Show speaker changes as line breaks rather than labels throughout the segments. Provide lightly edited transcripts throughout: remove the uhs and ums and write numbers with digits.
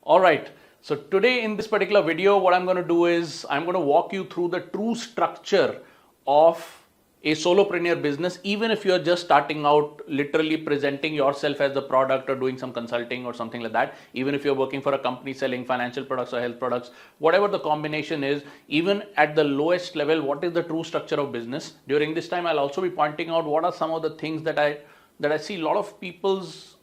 All right. So today in this particular video, what I'm going to do is I'm going to walk you through the true structure of a solopreneur business, even if you're just starting out, literally presenting yourself as the product or doing some consulting or something like that. Even if you're working for a company selling financial products or health products, whatever the combination is, even at the lowest level, what is the true structure of business? During this time, I'll also be pointing out what are some of the things that I see a lot of people's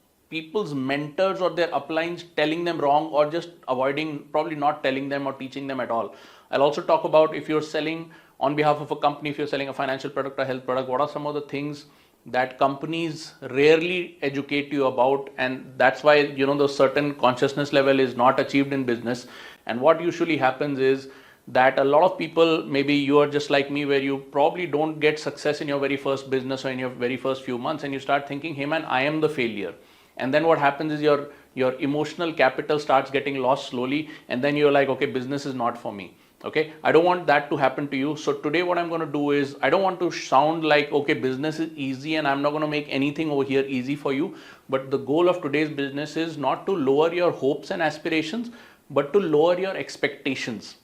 mentors or their uplines telling them wrong, or just avoiding, probably not telling them or teaching them at all. I'll also talk about, if you're selling on behalf of a company, if you're selling a financial product or health product, what are some of the things that companies rarely educate you about, and that's why the certain consciousness level is not achieved in business. And what usually happens is that a lot of people, maybe you are just like me, where you probably don't get success in your very first business or in your very first few months, and you start thinking, hey man, I am the failure. And then what happens is your emotional capital starts getting lost slowly, and then you're like, okay, business is not for me. Okay, I don't want that to happen to you. So today what I'm going to do is, I don't want to sound like, okay, business is easy and I'm not going to make anything over here easy for you. But the goal of today's business is not to lower your hopes and aspirations, but to lower your expectations.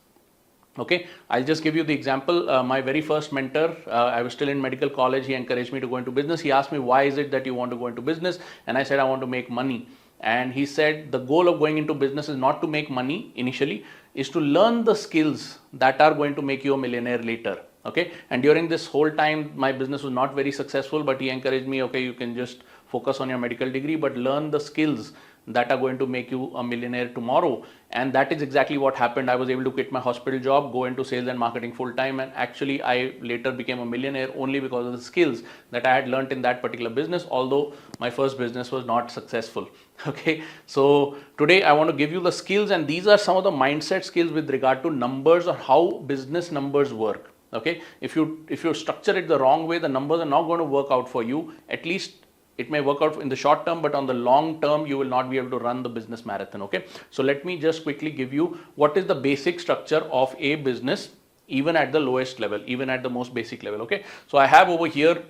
Okay, I'll just give you the example. My very first mentor, I was still in medical college, he encouraged me to go into business. He asked me, why is it that you want to go into business? And I said, I want to make money. And he said, the goal of going into business is not to make money initially, is to learn the skills that are going to make you a millionaire later. Okay, and during this whole time, my business was not very successful, but he encouraged me, okay, you can just focus on your medical degree, but learn the skills that are going to make you a millionaire tomorrow. And that is exactly what happened. I was able to quit my hospital job, go into sales and marketing full time, and actually I later became a millionaire only because of the skills that I had learned in that particular business, although my first business was not successful. Okay, so today I want to give you the skills, and these are some of the mindset skills with regard to numbers or how business numbers work. Okay, if you structure it the wrong way, the numbers are not going to work out for you. At least it may work out in the short term, but on the long term, you will not be able to run the business marathon. Okay, so let me just quickly give you what is the basic structure of a business, even at the lowest level, even at the most basic level. Okay, so I have over here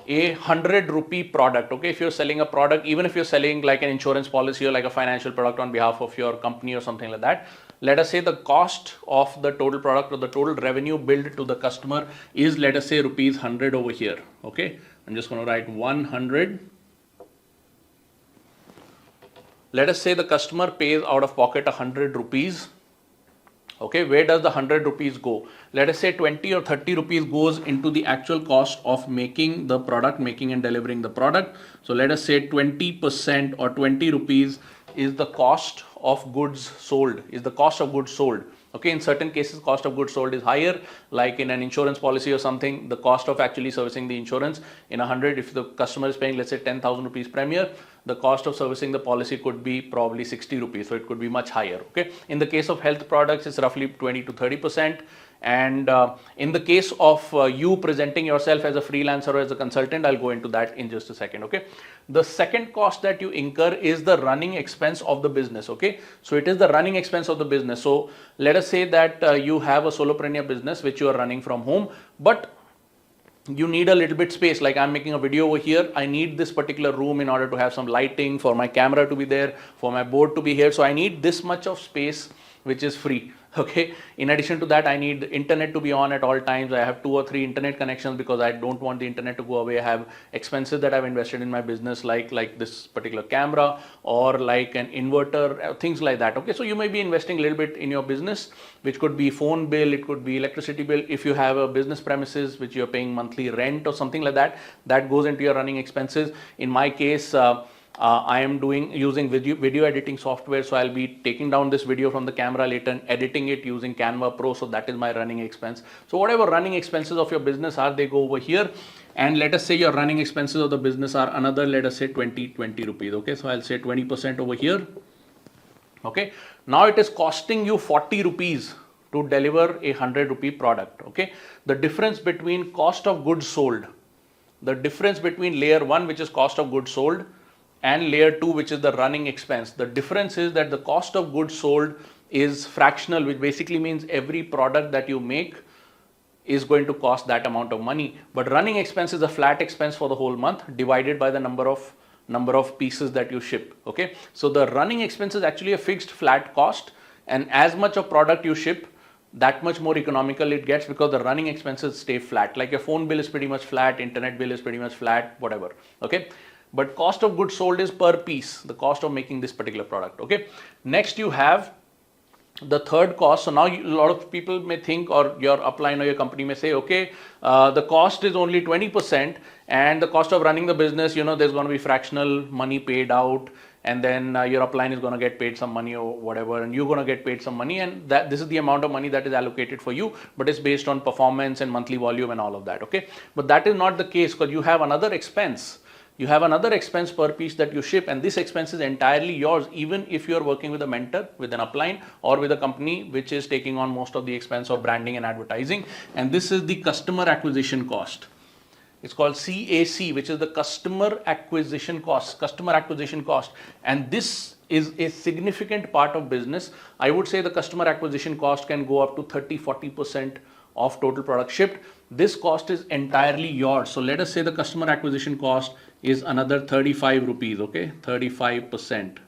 a 100 rupee product. Okay, if you're selling a product, even if you're selling like an insurance policy or like a financial product on behalf of your company or something like that, let us say the cost of the total product or the total revenue billed to the customer is, let us say, rupees 100 over here. Okay, I'm just going to write 100. Let us say the customer pays out of pocket 100 rupees. Okay, where does the 100 rupees go? Let us say 20 or 30 rupees goes into the actual cost of making the product, making and delivering the product. So let us say 20% or 20 rupees is the cost of goods sold, is the cost of goods sold. Okay, in certain cases, cost of goods sold is higher, like in an insurance policy or something, the cost of actually servicing the insurance in 100, if the customer is paying, let's say 10,000 rupees premier, the cost of servicing the policy could be probably 60 rupees. So it could be much higher. Okay, in the case of health products, it's roughly 20 to 30%. And in the case of you presenting yourself as a freelancer or as a consultant, I'll go into that in just a second. Okay, the second cost that you incur is the running expense of the business. Okay, so it is the running expense of the business. So let us say that you have a solopreneur business which you are running from home, but you need a little bit space. Like I'm making a video over here, I need this particular room in order to have some lighting, for my camera to be there, for my board to be here. So I need this much of space which is free. Okay, in addition to that, I need internet to be on at all times. I have 2 or 3 internet connections because I don't want the internet to go away. I have expenses that I've invested in my business, like this particular camera or like an inverter, things like that. Okay, so you may be investing a little bit in your business, which could be phone bill, it could be electricity bill. If you have a business premises which you're paying monthly rent or something like that, that goes into your running expenses. In my case, I am using video editing software, so I'll be taking down this video from the camera later and editing it using Canva Pro. So that is my running expense. So whatever running expenses of your business are, they go over here. And let us say your running expenses of the business are another, let us say 20 rupees. Okay, so I'll say 20% over here. Okay, now it is costing you 40 rupees to deliver a 100 rupee product. Okay, the difference between cost of goods sold, the difference between layer 1, which is cost of goods sold, and layer 2, which is the running expense, the difference is that the cost of goods sold is fractional, which basically means every product that you make is going to cost that amount of money. But running expense is a flat expense for the whole month divided by the number of number of pieces that you ship. Okay, so the running expense is actually a fixed flat cost, and as much of product you ship, that much more economical it gets, because the running expenses stay flat. Like your phone bill is pretty much flat, internet bill is pretty much flat, whatever. Okay, but cost of goods sold is per piece, the cost of making this particular product. Okay, next you have the third cost. So now a lot of people may think, or your upline or your company may say, okay, the cost is only 20%, and the cost of running the business, there's going to be fractional money paid out, and then your upline is going to get paid some money or whatever, and you're going to get paid some money, and that this is the amount of money that is allocated for you, but it's based on performance and monthly volume and all of that. Okay, but that is not the case, because you have another expense. You have another expense per piece that you ship, and this expense is entirely yours, even if you are working with a mentor, with an upline, or with a company which is taking on most of the expense of branding and advertising. And this is the customer acquisition cost. It's called CAC, which is the customer acquisition cost. And this is a significant part of business. I would say the customer acquisition cost can go up to 30-40% of total product shipped. This cost is entirely yours. So let us say the customer acquisition cost is another 35 rupees, okay, 35%.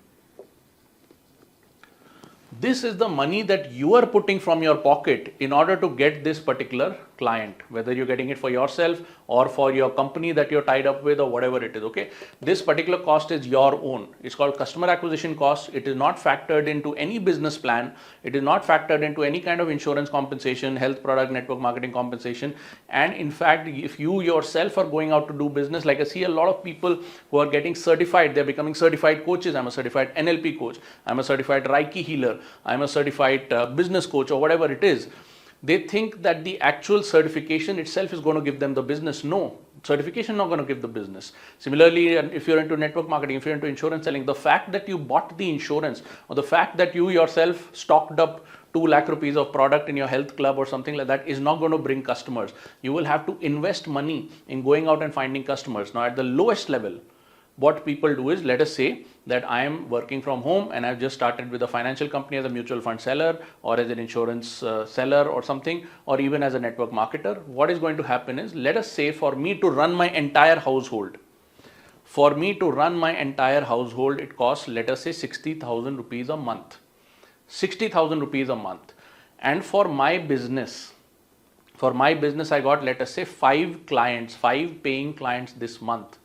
This is the money that you are putting from your pocket in order to get this particular client, whether you're getting it for yourself or for your company that you're tied up with, or whatever it is. Okay, this particular cost is your own. It's called customer acquisition cost. It is not factored into any business plan. It is not factored into any kind of insurance compensation, health product, network marketing compensation. And in fact, if you yourself are going out to do business, like I see a lot of people who are getting certified, they're becoming certified coaches. I'm a certified NLP coach, I'm a certified Reiki healer, I'm a certified business coach, or whatever it is. They think that the actual certification itself is going to give them the business. No, certification is not going to give the business. Similarly, if you're into network marketing, if you're into insurance selling, the fact that you bought the insurance, or the fact that you yourself stocked up 2 lakh rupees of product in your health club or something like that, is not going to bring customers. You will have to invest money in going out and finding customers. Now, at the lowest level, what people do is, let us say that I am working from home and I've just started with a financial company as a mutual fund seller, or as an insurance seller or something, or even as a network marketer. What is going to happen is, let us say for me to run my entire household, it costs, let us say, 60,000 rupees a month. 60,000 rupees a month. And for my business, I got, let us say, 5 paying clients this month.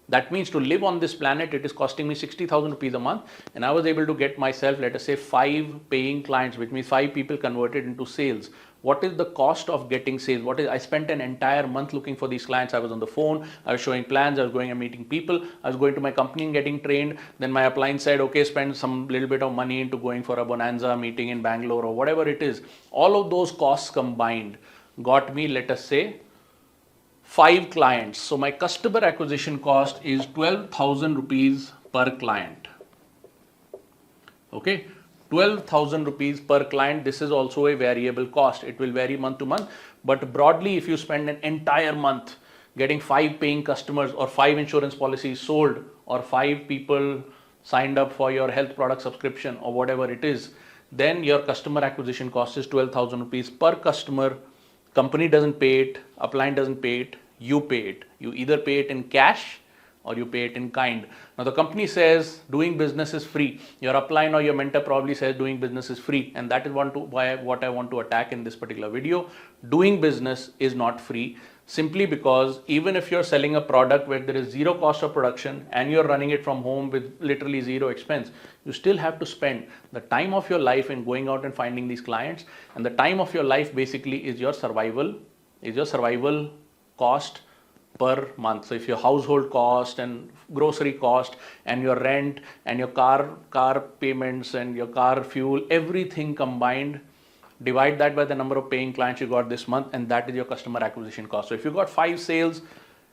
That means to live on this planet, it is costing me 60,000 rupees a month, and I was able to get myself, let us say, 5 paying clients, which means 5 people converted into sales. What is the cost of getting sales? I spent an entire month looking for these clients. I was on the phone, I was showing plans, I was going and meeting people, I was going to my company and getting trained. Then my upline said, okay, spend some little bit of money into going for a bonanza meeting in Bangalore, or whatever it is. All of those costs combined got me, let us say, 5 clients. So my customer acquisition cost is 12,000 rupees per client. Okay, 12,000 rupees per client. This is also a variable cost. It will vary month to month, but broadly, if you spend an entire month getting 5 paying customers, or 5 insurance policies sold, or 5 people signed up for your health product subscription, or whatever it is, then your customer acquisition cost is 12,000 rupees per customer. Company doesn't pay it, upline doesn't pay it, you pay it. You either pay it in cash or you pay it in kind. Now the company says doing business is free. Your upline or your mentor probably says doing business is free, and that is what I want to attack in this particular video. Doing business is not free, simply because even if you're selling a product where there is 0 cost of production and you're running it from home with literally 0 expense, you still have to spend the time of your life in going out and finding these clients. And the time of your life basically is your survival cost per month. So if your household cost and grocery cost and your rent and your car payments and your car fuel, everything combined, divide that by the number of paying clients you got this month, and that is your customer acquisition cost. So if you got 5 sales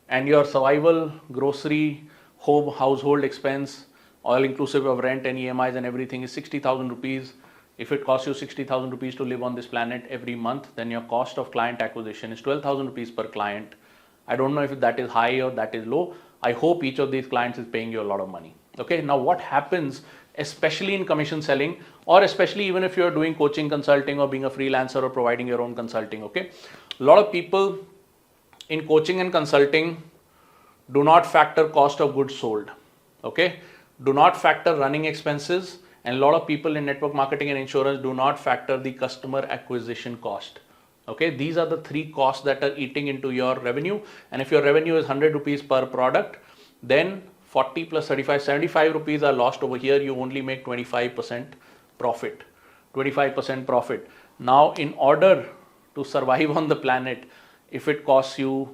and your survival, grocery, home, household expense, all inclusive of rent and EMIs and everything, is 60,000 rupees. If it costs you 60,000 rupees to live on this planet every month, then your cost of client acquisition is 12,000 rupees per client. I don't know if that is high or that is low. I hope each of these clients is paying you a lot of money. Okay, now what happens, especially in commission selling, or especially even if you're doing coaching, consulting, or being a freelancer or providing your own consulting, okay? A lot of people in coaching and consulting do not factor cost of goods sold. Okay, do not factor running expenses, and a lot of people in network marketing and insurance do not factor the customer acquisition cost. Okay, these are the three costs that are eating into your revenue. And if your revenue is 100 rupees per product, then 40 plus 35, 75 rupees are lost over here. You only make 25% profit. 25% profit. Now, in order to survive on the planet, if it costs you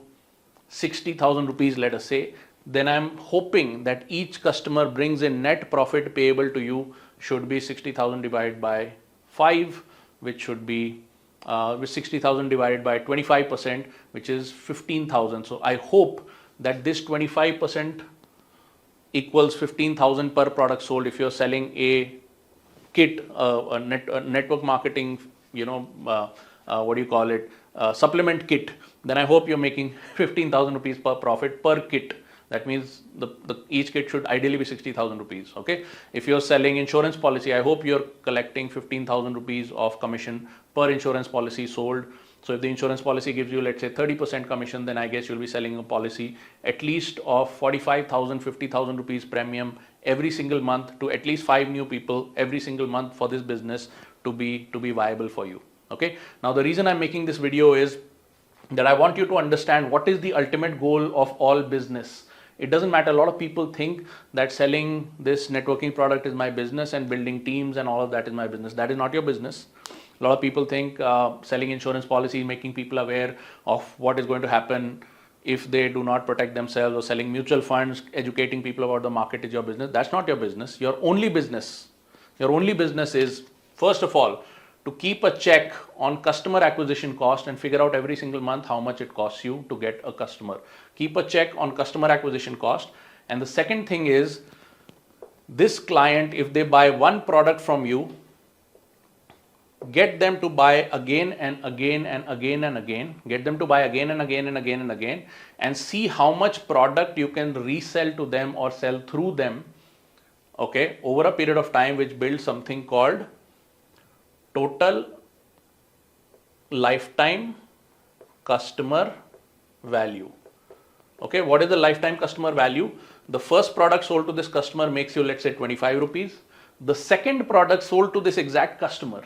60,000 rupees, let us say, then I'm hoping that each customer brings in net profit payable to you should be 60,000 divided by 5, which should be with 60,000 divided by 25%, which is 15,000. So I hope that this 25% equals 15,000 per product sold. If you're selling a kit, a network marketing, what do you call it, supplement kit, then I hope you're making 15,000 rupees per profit per kit. That means each kit should ideally be 60,000 rupees. Okay. If you're selling insurance policy, I hope you're collecting 15,000 rupees of commission per insurance policy sold. So if the insurance policy gives you, let's say, 30% commission, then I guess you'll be selling a policy at least of 45,000, 50,000 rupees premium every single month to at least 5 new people every single month for this business to be viable for you. Okay. Now the reason I'm making this video is that I want you to understand what is the ultimate goal of all business. It doesn't matter. A lot of people think that selling this networking product is my business and building teams and all of that is my business. That is not your business. A lot of people think selling insurance policy, making people aware of what is going to happen if they do not protect themselves, or selling mutual funds, educating people about the market is your business. That's not your business. Your only business is, first of all, to keep a check on customer acquisition cost and figure out every single month how much it costs you to get a customer. Keep a check on customer acquisition cost. And the second thing is, this client, if they buy one product from you, get them to buy again and again and again and again. Get them to buy again and again and again and again, and see how much product you can resell to them or sell through them, okay, over a period of time, which builds something called total lifetime customer value. Okay, what is the lifetime customer value? The first product sold to this customer makes you, let's say, 25 rupees. The second product sold to this exact customer,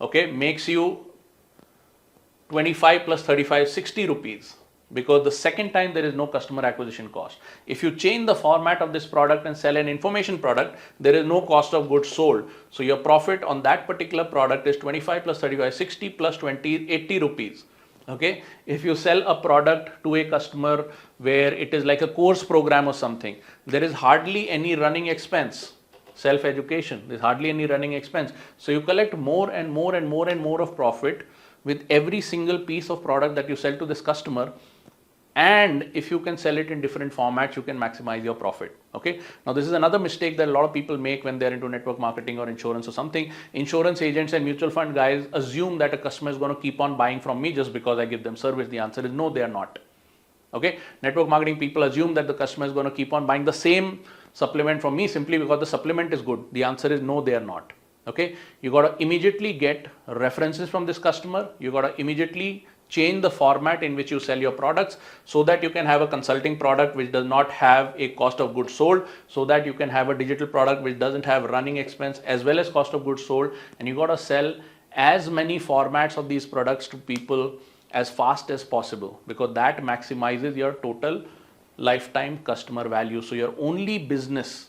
okay, makes you 25 plus 35, 60 rupees. Because the second time there is no customer acquisition cost. If you change the format of this product and sell an information product, there is no cost of goods sold. So your profit on that particular product is 25 plus 35, 60 plus 20, 80 rupees. Okay. If you sell a product to a customer where it is like a course program or something, there is hardly any running expense. Self-education, there's hardly any running expense. So you collect more and more and more and more of profit with every single piece of product that you sell to this customer. And if you can sell it in different formats, you can maximize your profit. Okay. Now this is another mistake that a lot of people make when they're into network marketing or insurance or something. Insurance agents and mutual fund guys assume that a customer is going to keep on buying from me just because I give them service. The answer is no, they are not. Okay. Network marketing people assume that the customer is going to keep on buying the same supplement from me simply because the supplement is good. The answer is no, they are not. Okay. You got to immediately get references from this customer. You got to immediately change the format in which you sell your products so that you can have a consulting product which does not have a cost of goods sold, so that you can have a digital product which doesn't have running expense as well as cost of goods sold. And you got to sell as many formats of these products to people as fast as possible, because that maximizes your total lifetime customer value. So your only business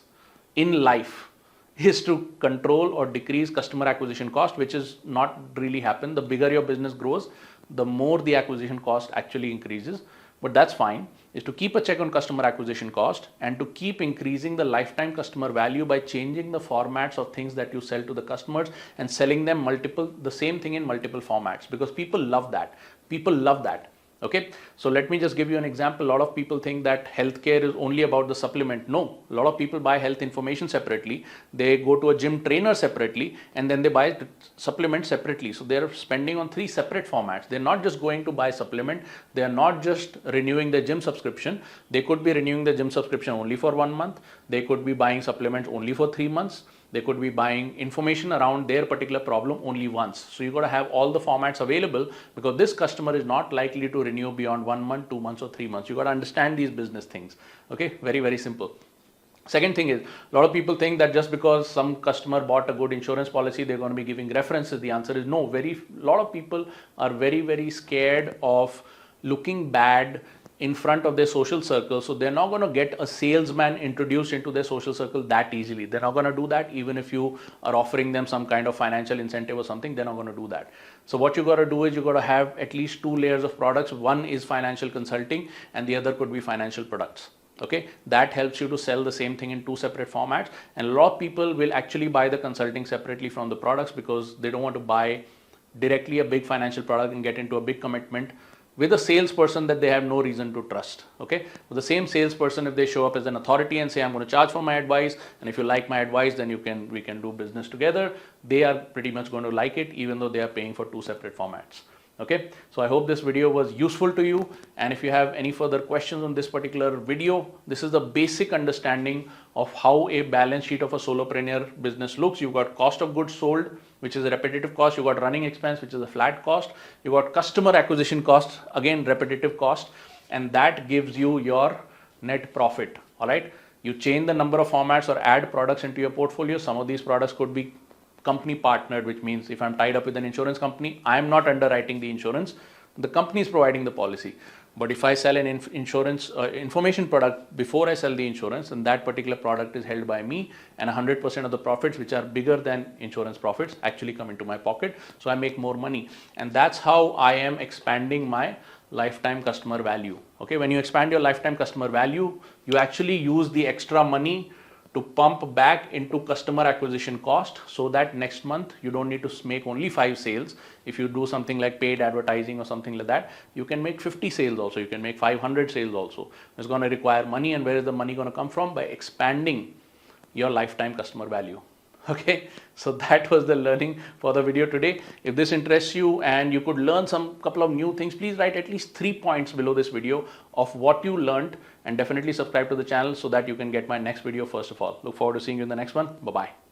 in life is to control or decrease customer acquisition cost, which is not really happen. The bigger your business grows, the more the acquisition cost actually increases, but that's fine. Is to keep a check on customer acquisition cost and to keep increasing the lifetime customer value by changing the formats of things that you sell to the customers and selling them the same thing in multiple formats, because people love that. Okay, so let me just give you an example. A lot of people think that healthcare is only about the supplement. No, a lot of people buy health information separately. They go to a gym trainer separately, and then they buy supplements separately. So they're spending on 3 separate formats. They're not just going to buy supplement. They are not just renewing their gym subscription. They could be renewing the gym subscription only for 1 month. They could be buying supplements only for 3 months. They could be buying information around their particular problem only once. So you got to have all the formats available, because this customer is not likely to renew beyond 1 month, 2 months or 3 months. You got to understand these business things. Okay, very, very simple. Second thing is, a lot of people think that just because some customer bought a good insurance policy, they're going to be giving references. The answer is no. A lot of people are very, very scared of looking bad in front of their social circle. So they're not going to get a salesman introduced into their social circle that easily. They're not going to do that. Even if you are offering them some kind of financial incentive or something, they're not going to do that. So what you got to do is you got to have at least 2 layers of products. One is financial consulting and the other could be financial products. Okay, that helps you to sell the same thing in 2 separate formats. And a lot of people will actually buy the consulting separately from the products, because they don't want to buy directly a big financial product and get into a big commitment with a salesperson that they have no reason to trust. Okay, but the same salesperson, if they show up as an authority and say, I'm going to charge for my advice, and if you like my advice, then we can do business together, they are pretty much going to like it, even though they are paying for 2 separate formats. Okay, so I hope this video was useful to you, and if you have any further questions on this particular video, this is the basic understanding of how a balance sheet of a solopreneur business looks. You've got cost of goods sold, which is a repetitive cost. You've got running expense, which is a flat cost. You've got customer acquisition cost, again repetitive cost, and that gives you your net profit. All right, you change the number of formats or add products into your portfolio. Some of these products could be company partnered, which means if I'm tied up with an insurance company, I'm not underwriting the insurance, the company is providing the policy. But if I sell an insurance information product before I sell the insurance, and that particular product is held by me, and 100% of the profits, which are bigger than insurance profits, actually come into my pocket, so I make more money. And that's how I am expanding my lifetime customer value. Okay, when you expand your lifetime customer value, you actually use the extra money to pump back into customer acquisition cost, so that next month you don't need to make only 5 sales. If you do something like paid advertising or something like that, you can make 50 sales also, you can make 500 sales also. It's going to require money, and where is the money going to come from? By expanding your lifetime customer value. Okay, so that was the learning for the video today. If this interests you and you could learn some couple of new things, please write at least 3 points below this video of what you learned, and definitely subscribe to the channel so that you can get my next video first of all. Look forward to seeing you in the next one. Bye-bye.